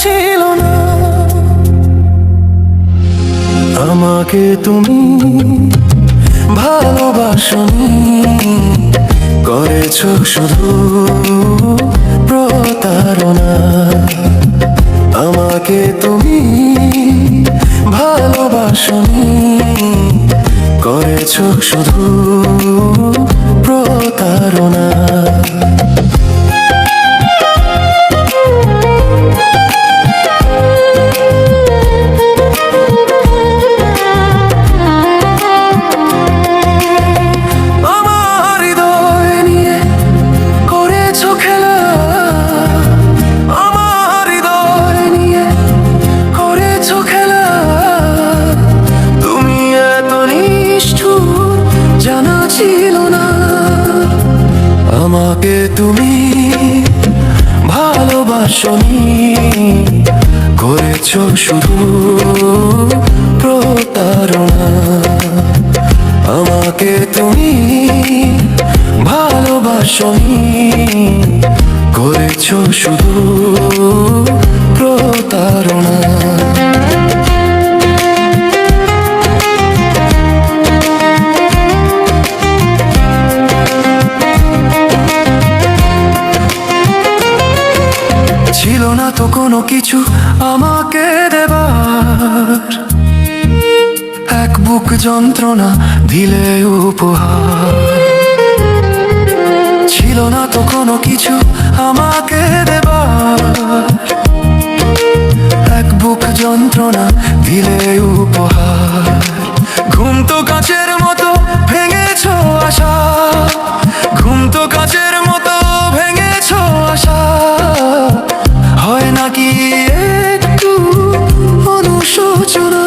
ছিল না। আমাকে তুমি ভালোবাসনি, করেছো শুধু প্রতারণা। আমাকে তুমি ভালোবাসনি, করেছো শুধু প্রতারণা। আমাকে তুমি ভালোবাসনি, করেছো শুধু প্রতারণা। আমাকে তুমি ভালোবাসনি, করেছো শুধু প্রতারণা। ছিল না তো কোনো কিছু আমাকে দেবার, এক বুক যন্ত্রণা দিলে উপহার। ছিল না তো কোনো কিছু আমাকে দেবার, এক বুক যন্ত্রণা দিলে উপহার। ঘুম তো কাচের মতো ভেঙেছো আশা, ঘুম তো কাচের মতো ভেঙেছো আশা। হয় নাকি একটু অনুশোচনা?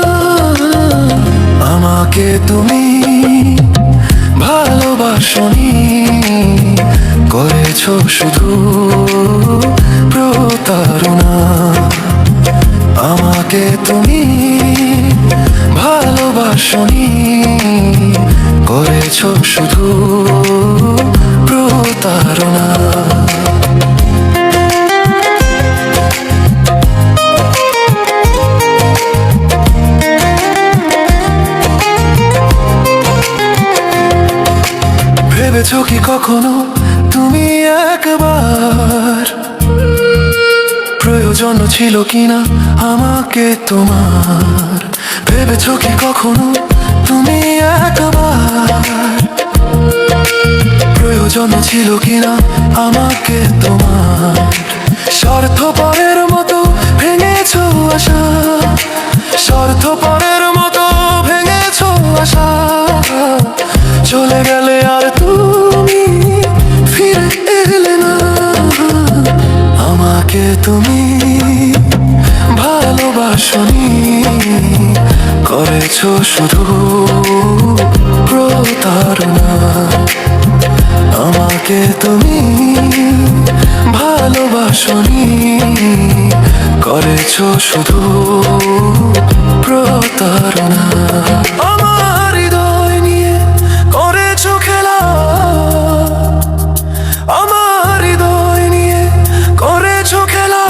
আমাকে তুমি ভালোবাসনি, করেছো শুধু প্রতারণা। আমাকে তুমি ভালোবাসনি, করেছো শুধু প্রতারণা। ভেবেছো কি কখনো তুমি একবার, প্রয়োজন ছিল কিনা আমাকে তোমার? ভেবেছো কি কখনো তুমি একবার, প্রয়োজন ছিল কিনা আমাকে তোমার? স্বার্থপরের মতো ভেঙেছো আশা, স্বার্থপরের মতো ভেঙেছো আশা। চলে গেলে আর তুমি ফিরে এলে না। আমাকে তুমি ভালোবাসনি, করেছো শুধু প্রতারণা। আমাকে তুমি ভালোবাসনি, করেছো শুধু প্রতারণা। আমার হৃদয় নিয়ে করেছো খেলা, আমার হৃদয় নিয়ে করেছো খেলা।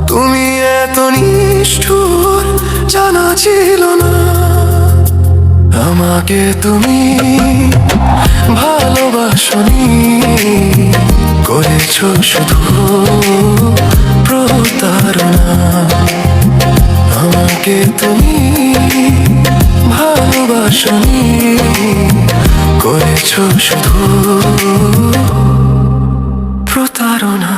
তুমি এত নিষ্ঠুর জানা ছিল না। আমাকে তুমি ভালোবাসনি, করেছো শুধু প্রতারণা। আমাকে তুমি ভালোবাসনি, করেছো শুধু প্রতারণা।